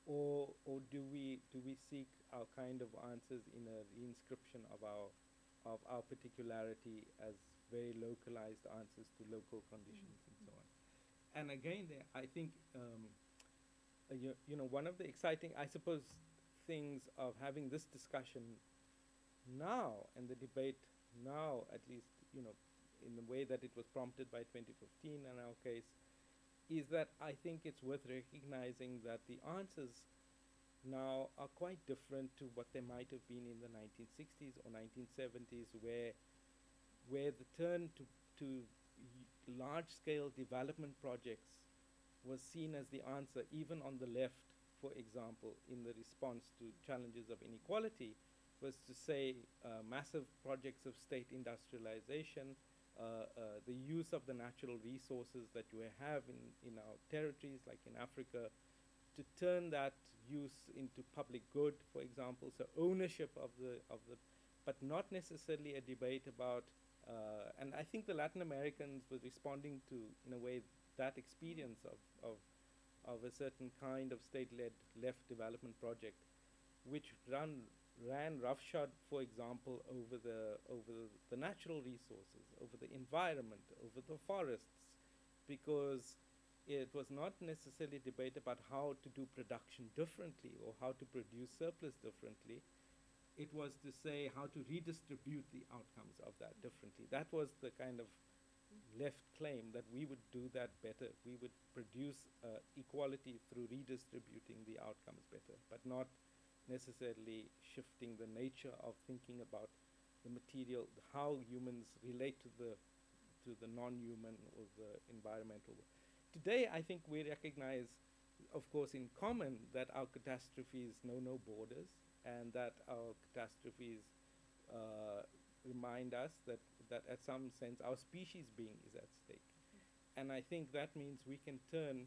Or do we seek our kind of answers in a reinscription of our particularity as very localized answers to local conditions and so on? And again, I think one of the exciting, I suppose, things of having this discussion now, and the debate now, at least, in the way that it was prompted by 2015 in our case, is that I think it's worth recognizing that the answers now are quite different to what they might have been in the 1960s or 1970s, where the turn to large-scale development projects was seen as the answer, even on the left, for example, in the response to challenges of inequality, was to say massive projects of state industrialization, the use of the natural resources that you have in our territories, like in Africa, to turn that use into public good, for example, so ownership of the, but not necessarily a debate about, and I think the Latin Americans were responding to, in a way, that experience of a certain kind of state-led left development project, which ran roughshod, for example, over the natural resources, over the environment, over the forests, because it was not necessarily a debate about how to do production differently or how to produce surplus differently. It was to say how to redistribute the outcomes of that differently. That was the kind of left claim, that we would do that better. We would produce equality through redistributing the outcomes better, but not necessarily shifting the nature of thinking about the material, how humans relate to the non-human or the environmental world. Today, I think we recognize, of course, in common, that our catastrophes know no borders, and that our catastrophes remind us that at some sense our species being is at stake. And I think that means we can turn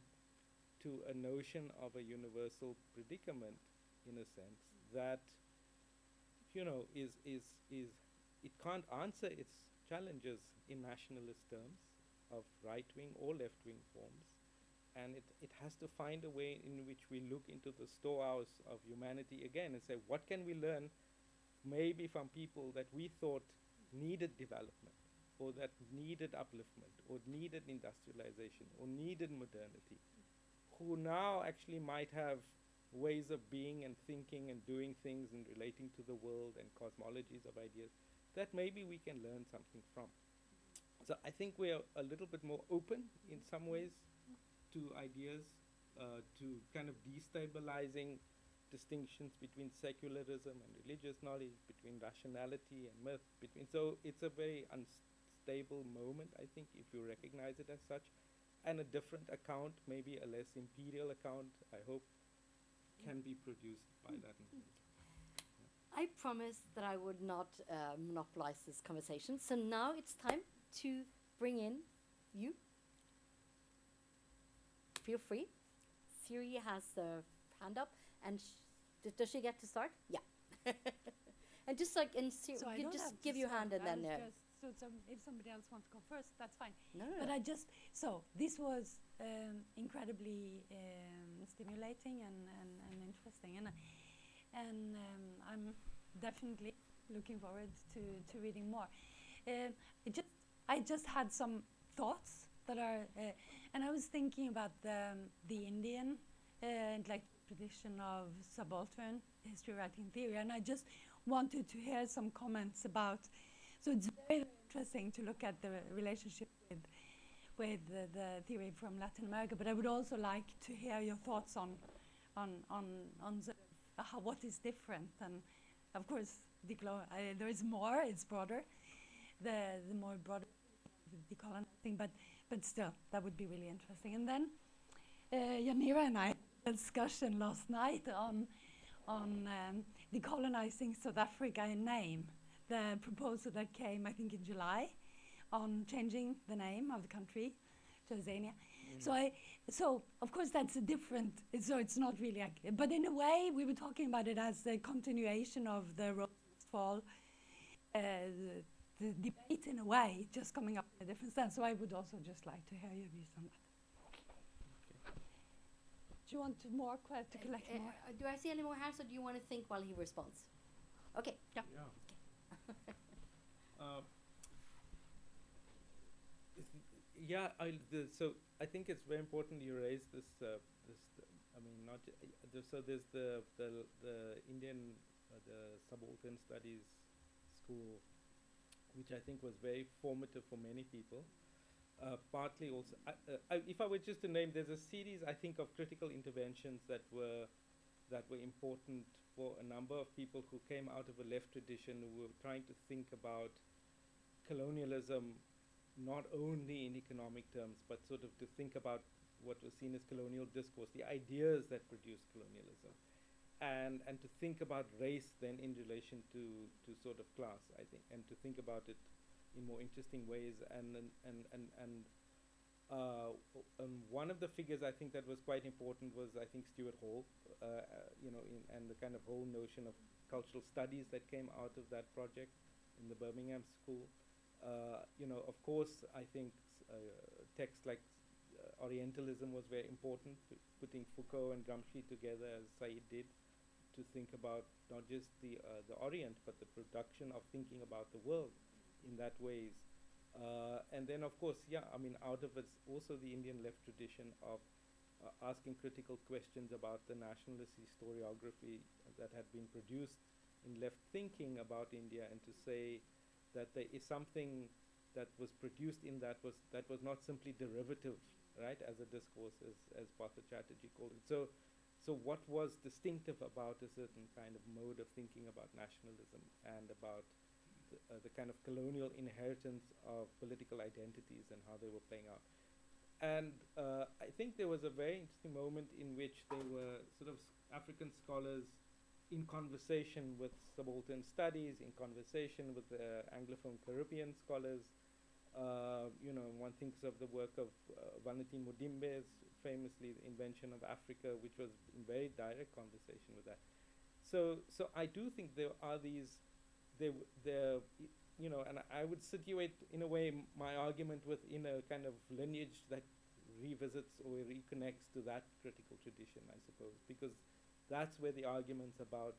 to a notion of a universal predicament, in a sense, that it can't answer its challenges in nationalist terms of right-wing or left-wing forms, and it has to find a way in which we look into the storehouse of humanity again and say, what can we learn maybe from people that we thought needed development, or that needed upliftment, or needed industrialization, or needed modernity, who now actually might have ways of being and thinking and doing things and relating to the world and cosmologies of ideas that maybe we can learn something from. So I think we are a little bit more open in some ways to ideas, to kind of destabilizing distinctions between secularism and religious knowledge, between rationality and myth, so it's a very unstable moment, I think, if you recognize it as such, and a different account, maybe a less imperial account, I hope, can be produced by that. I promised that I would not monopolize this conversation, so now it's time to bring in you. Feel free. Siri has a hand up, and does she get to start? Yeah. And just like in Siri, So I you don't just have to give your start. hand and I then. was just, if somebody else wants to go first, that's fine. No. But I just, so this was incredibly stimulating and interesting, and I'm definitely looking forward to reading more. I just had some thoughts that are, and I was thinking about the Indian like tradition of subaltern history writing theory, and I just wanted to hear some comments about. So it's very interesting to look at the relationship with the theory from Latin America, but I would also like to hear your thoughts on sort of what is different. And of course, there is more; it's broader. The more broader decolonizing, but still, that would be really interesting. And then Yanira and I had a discussion last night on decolonizing South Africa in name. The proposal that came, I think, in July, on changing the name of the country, Tanzania. So of course that's a different. So it's not really, but in a way we were talking about it as a continuation of the Rosefall, the debate in a way, just coming up in a different sense. So I would also just like to hear your views on that. Okay. Do you want to collect more? Do I see any more hands, or do you want to think while he responds? Okay. Yeah. So I think it's very important you raise this. I mean, not so there's the Indian the subaltern studies school, which I think was very formative for many people. Partly also, if I were just to name, there's a series I think of critical interventions that were important for a number of people who came out of a left tradition, who were trying to think about colonialism not only in economic terms, but sort of to think about what was seen as colonial discourse, the ideas that produced colonialism, and to think about race then in relation to sort of class, I think, and to think about it in more interesting ways. And one of the figures I think that was quite important was, I think, Stuart Hall, and the kind of whole notion of cultural studies that came out of that project in the Birmingham school. Of course, I think texts like Orientalism was very important, putting Foucault and Gramsci together, as Said did, to think about not just the Orient, but the production of thinking about the world in that ways. And then, of course, out of it's also the Indian left tradition of asking critical questions about the nationalist historiography that had been produced in left thinking about India, and to say that there is something that was produced in that was not simply derivative, right, as a discourse, as Partha Chatterjee called it. So what was distinctive about a certain kind of mode of thinking about nationalism and about the kind of colonial inheritance of political identities and how they were playing out. And I think there was a very interesting moment in which there were sort of African scholars in conversation with subaltern studies, in conversation with Anglophone Caribbean scholars. One thinks of the work of Valentin Mudimbe's famously The Invention of Africa, which was in very direct conversation with that. So I do think there are these, and I would situate in a way my argument within a kind of lineage that revisits or reconnects to that critical tradition, I suppose, because that's where the arguments about,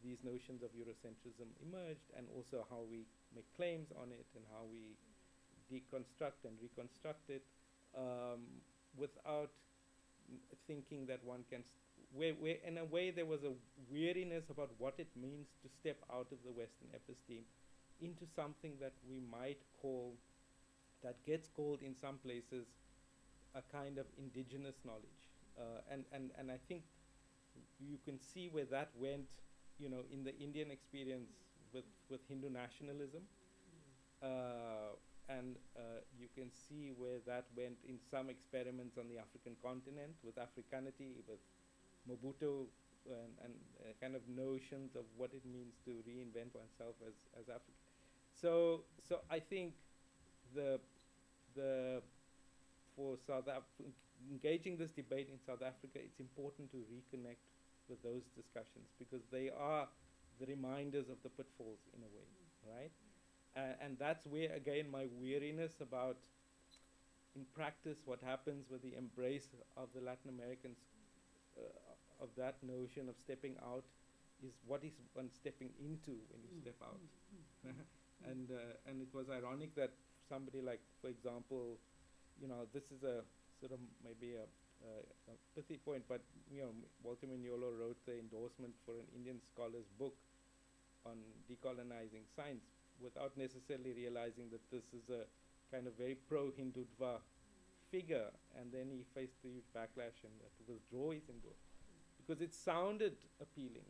these notions of Eurocentrism emerged, and also how we make claims on it and how we deconstruct and reconstruct it, without thinking that one can, where in a way there was a weariness about what it means to step out of the Western episteme into something that we might call, that gets called in some places, a kind of indigenous knowledge. And I think you can see where that went, you know, in the Indian experience with Hindu nationalism. And you can see where that went in some experiments on the African continent with Africanity, with Mobutu, and kind of notions of what it means to reinvent oneself as African. So I think for engaging this debate in South Africa, it's important to reconnect with those discussions, because they are the reminders of the pitfalls in a way, right? And that's where, again, my weariness about, in practice, what happens with the embrace of the Latin Americans, of that notion of stepping out, is what is one stepping into when you step out. And it was ironic that somebody like, for example, you know, this is a sort of maybe a pithy point, but, you know, Walter Mignolo wrote the endorsement for an Indian scholar's book on decolonizing science, without necessarily realizing that this is a kind of very pro-Hindutva figure, and then he faced the huge backlash and had to withdraw his endorsement, because it sounded appealing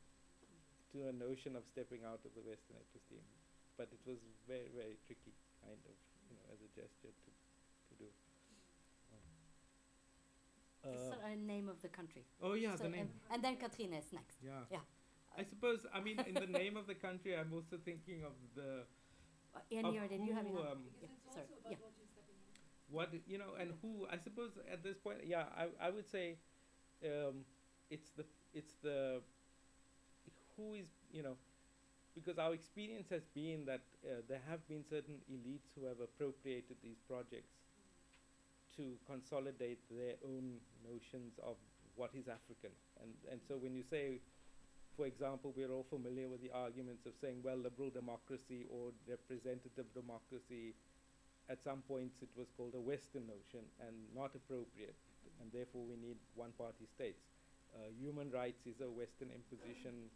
to a notion of stepping out of the Western episteme, but it was very, very tricky, kind of, you know, as a gesture to do. The name of the country. Oh yeah, So the name. and then Katrine is next. Yeah. Yeah. I suppose, I mean, in the name of the country, I'm also thinking of the Annie, or did you have who, your Because it's sorry. also about Yeah. what you're stepping into. what, you know, and who, I suppose at this point, yeah, I would say it's the who is, you know, because our experience has been that there have been certain elites who have appropriated these projects to consolidate their own notions of what is African. And so when you say, for example, we're all familiar with the arguments of saying, well, liberal democracy or representative democracy, at some points it was called a Western notion and not appropriate, and therefore we need one-party states. Human rights is a Western imposition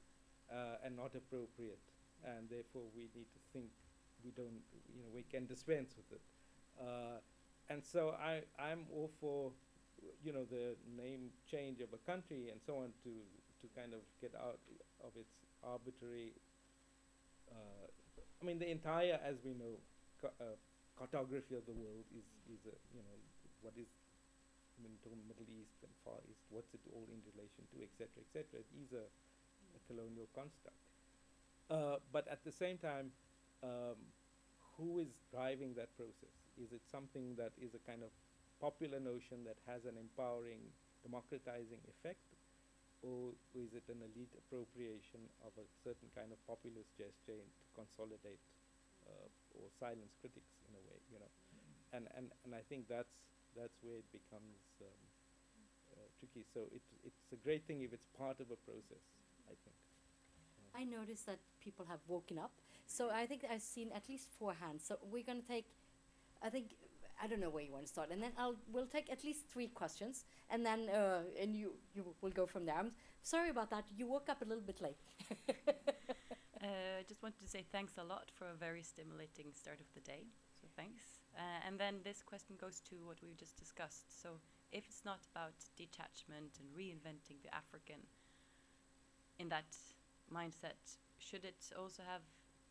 and not appropriate, and therefore we need to think we don't, you know, we can dispense with it. And so I'm all for, you know, the name change of a country and so on to kind of get out of its arbitrary, I mean, the entire, as we know, cartography of the world is a, you know, what is, I mean, to Middle East and Far East, what's it all in relation to, etc., etc. It is a colonial construct. But at the same time, who is driving that process? Is it something that is a kind of popular notion that has an empowering, democratizing effect? Or is it an elite appropriation of a certain kind of populist gesture to consolidate or silence critics in a way, you know? And I think that's where it becomes tricky. So it's a great thing if it's part of a process, I think. I noticed that people have woken up. So I think I've seen at least 4 hands. So we're going to take, I don't know where you want to start. And then we'll take at least 3 questions. And then and you will go from there. I'm sorry about that. You woke up a little bit late. I just wanted to say thanks a lot for a very stimulating start of the day. So thanks. And then this question goes to what we just discussed. So if it's not about detachment and reinventing the African in that mindset, should it also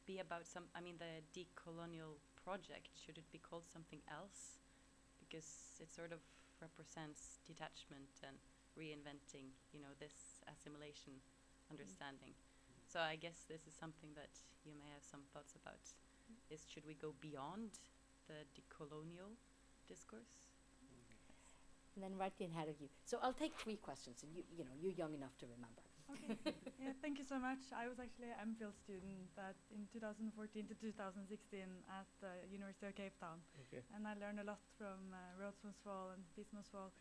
be about the decolonial project, should it be called something else? Because it sort of represents detachment and reinventing, you know, this assimilation understanding. So I guess this is something that you may have some thoughts about. Should we go beyond the decolonial discourse? And then right ahead of you. So I'll take 3 questions. And you're young enough to remember. Okay. Yeah, thank you so much. I was actually an MPhil student in 2014 to 2016 at the University of Cape Town. Okay. And I learned a lot from Rådsmosvold and Bismosvold.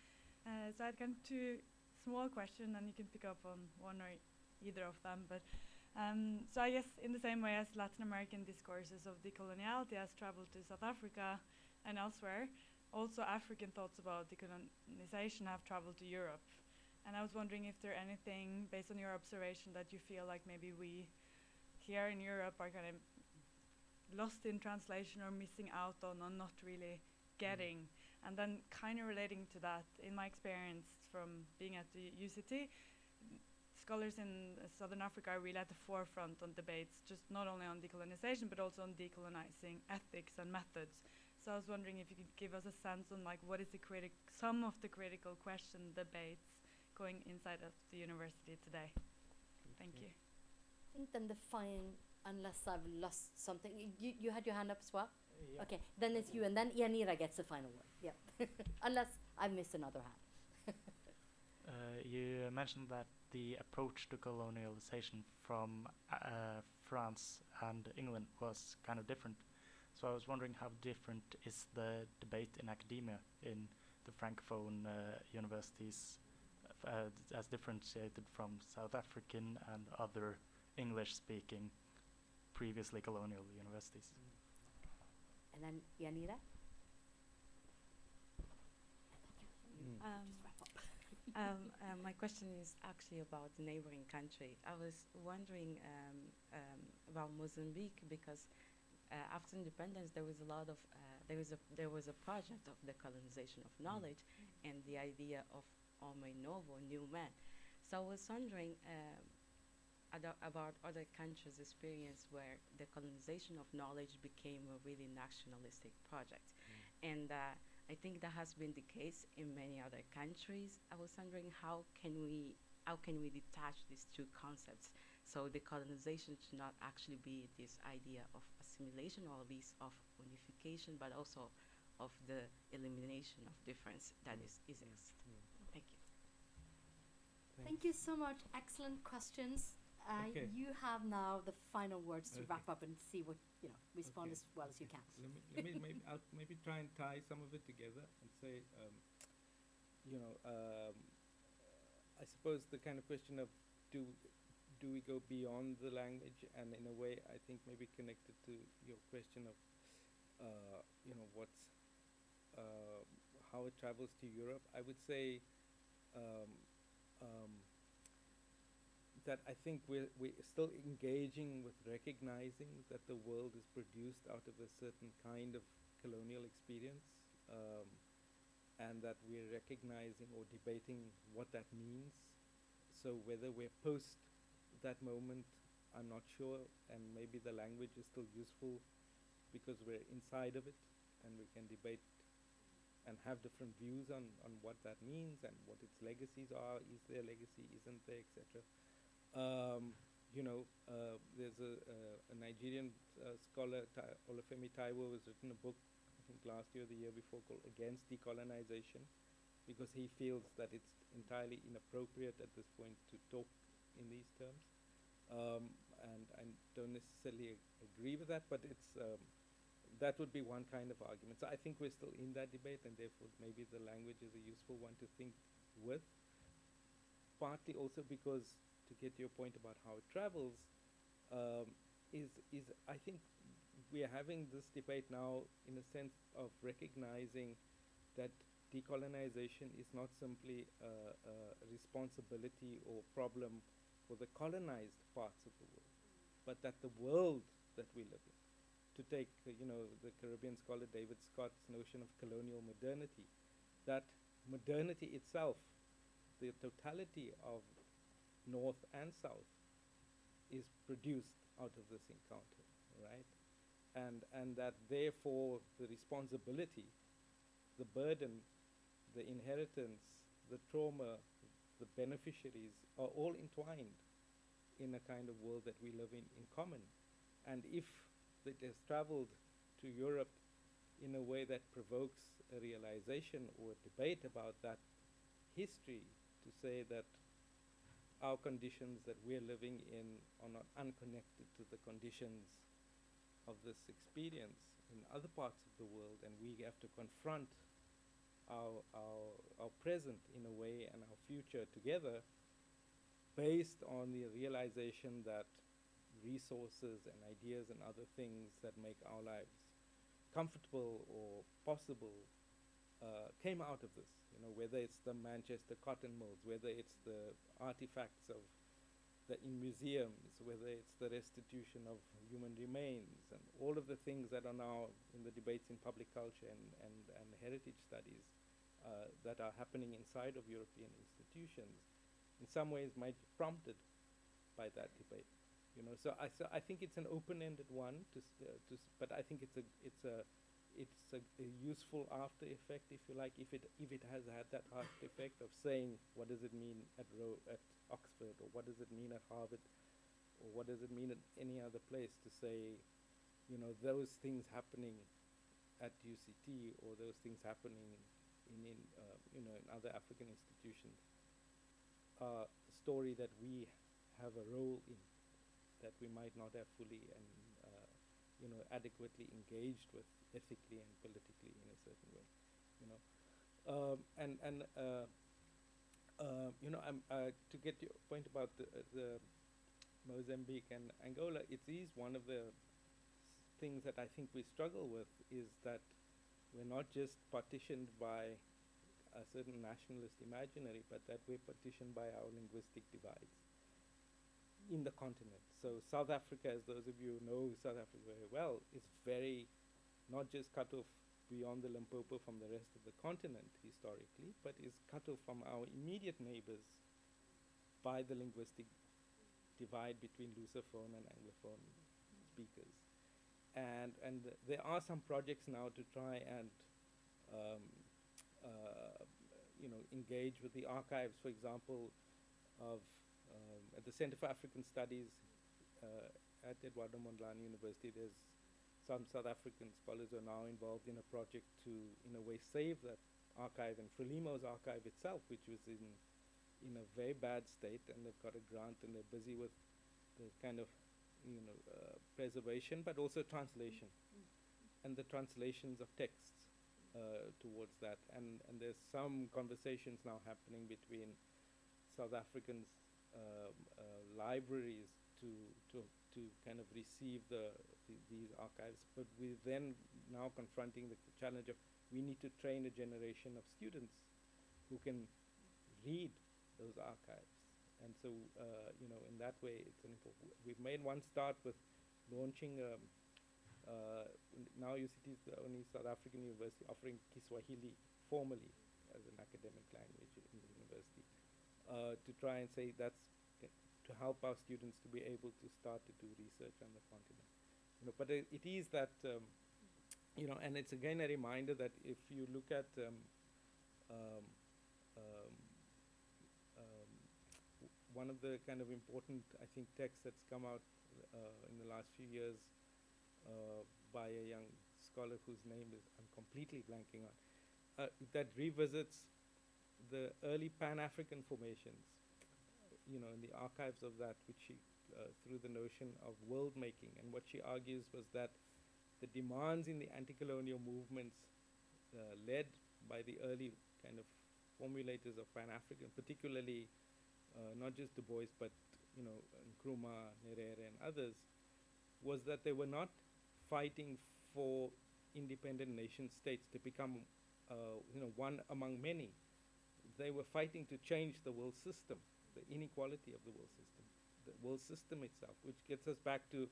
So I had kind of 2 small questions, and you can pick up on one or either of them. But so I guess in the same way as Latin American discourses of decoloniality has traveled to South Africa and elsewhere, also African thoughts about decolonization have traveled to Europe. And I was wondering if there anything, based on your observation, that you feel like maybe we here in Europe are kind of lost in translation or missing out on or not really getting. And then kind of relating to that, in my experience from being at the UCT, scholars in Southern Africa are really at the forefront on debates, just not only on decolonization, but also on decolonizing ethics and methods. So I was wondering if you could give us a sense on like what is the some of the critical question debates going inside of the university today. Thank you. I think then the fine, unless I've lost something, you had your hand up as well? Yeah. Okay, then it's you, and then Yanira gets the final word. Yeah, unless I miss another hand. You mentioned that the approach to colonialization from France and England was kind of different. So I was wondering how different is the debate in academia in the Francophone universities as differentiated from South African and other English-speaking previously colonial universities? And then Yanira? My question is actually about the neighboring country. I was wondering about Mozambique because after independence there was a lot of there was a project of the colonization of knowledge and the idea of Homem Novo, new man. So I was wondering about other countries' experience where the colonization of knowledge became a really nationalistic project, and I think that has been the case in many other countries. I was wondering how can we detach these two concepts so the colonization should not actually be this idea of assimilation or at least of unification, but also of the elimination of difference that exists. Thank you. Thank you so much. Excellent questions. Okay. You have now the final words to Okay. wrap up and see what, respond as well as you can. Let me I'll maybe try and tie some of it together and say, I suppose the kind of question of do we go beyond the language, and in a way I think maybe connected to your question of what's how it travels to Europe. I would say that I think we're still engaging with recognizing that the world is produced out of a certain kind of colonial experience, and that we're recognizing or debating what that means. So whether we're post that moment, I'm not sure, and maybe the language is still useful because we're inside of it and we can debate and have different views on what that means and what its legacies are. Is there a legacy, isn't there, etc. There's a Nigerian scholar, Olufemi Taiwo, has written a book, I think last year or the year before, called Against Decolonization, because he feels that it's entirely inappropriate at this point to talk in these terms. And I don't necessarily agree with that, but it's that would be one kind of argument. So I think we're still in that debate, and therefore maybe the language is a useful one to think with. Partly also because, to get to your point about how it travels, is I think we are having this debate now in a sense of recognizing that decolonization is not simply a responsibility or problem for the colonized parts of the world, but that the world that we live in, to take the Caribbean scholar David Scott's notion of colonial modernity, that modernity itself, the totality of North and South, is produced out of this encounter, right? And that therefore the responsibility, the burden, the inheritance, the trauma, the beneficiaries are all entwined in a kind of world that we live in common. And if it has traveled to Europe in a way that provokes a realization or a debate about that history, to say that our conditions that we're living in are not unconnected to the conditions of this experience in other parts of the world, and we have to confront our present in a way and our future together based on the realization that resources and ideas and other things that make our lives comfortable or possible came out of this, whether it's the Manchester cotton mills, whether it's the artifacts in museums, whether it's the restitution of human remains, and all of the things that are now in the debates in public culture and heritage studies that are happening inside of European institutions. in some ways might be prompted by that debate. You know, so I think it's an open-ended one. But I think it's a useful after effect, if you like, if it has had that after effect of saying what does it mean at Oxford, or what does it mean at Harvard, or what does it mean at any other place, to say, you know, those things happening at UCT, or those things happening in you know, in other African institutions, a story that we have a role in, that we might not have fully and you know, adequately engaged with ethically and politically in a certain way, you know. You know, to get your point about the Mozambique and Angola, it is one of the things that I think we struggle with, is that we're not just partitioned by a certain nationalist imaginary, but that we're partitioned by our linguistic divides in the continent. So South Africa, as those of you who know South Africa very well, is very, not just cut off beyond the Limpopo from the rest of the continent historically, but is cut off from our immediate neighbors by the linguistic divide between Lusophone and Anglophone speakers. And there are some projects now to try and you know, engage with the archives, for example, of at the Center for African Studies at Eduardo Mondlane University. There's some South African scholars who are now involved in a project to, in a way, save that archive, and Frelimo's archive itself, which was in a very bad state, and they've got a grant and they're busy with the kind of, you know, preservation, but also translation, and the translations of texts towards that. And there's some conversations now happening between South Africans' libraries to kind of receive these archives. But we're then now confronting the challenge of, we need to train a generation of students who can read those archives. And so, you know, in that way, it's an important. We've made one start with launching. Now UCT is the only South African university offering Kiswahili formally as an academic language in the university, to try and say that's to help our students to be able to start to do research on the continent. You know, but it is that, you know, and it's again a reminder that if you look at one of the kind of important, I think, texts that's come out in the last few years by a young scholar whose name is I'm completely blanking on, that revisits the early Pan-African formations, you know, in the archives of that, which she, through the notion of world making. And what she argues was that the demands in the anti-colonial movements led by the early kind of formulators of Pan-African, particularly not just Du Bois, but, you know, Nkrumah, Nyerere, and others, was that they were not fighting for independent nation states to become, you know, one among many. They were fighting to change the world system, the inequality of the world system itself, which gets us back to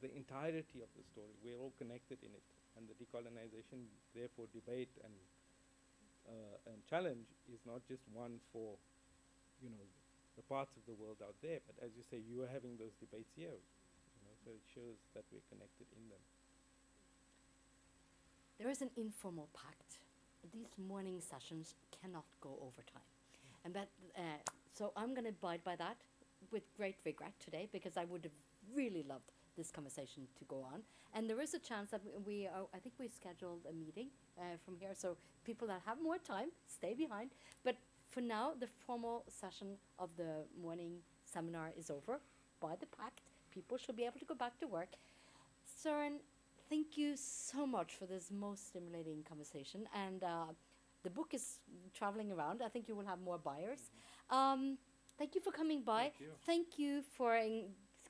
the entirety of the story. We're all connected in it, and the decolonization, therefore, debate and challenge is not just one for, you know, the parts of the world out there, but as you say, you are having those debates here, you know, so it shows that we're connected in them. There is an informal pact. These morning sessions cannot go over time. And that, so I'm going to abide by that with great regret today, because I would have really loved this conversation to go on. And there is a chance that we are, I think we've scheduled a meeting from here, so people that have more time, stay behind. But for now, the formal session of the morning seminar is over by the pact. People should be able to go back to work. Suren, thank you so much for this most stimulating conversation. And the book is traveling around. I think you will have more buyers. Thank you for coming by. Thank you. Thank you for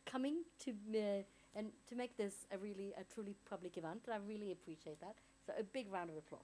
coming to and to make this a truly public event. I really appreciate that. So a big round of applause.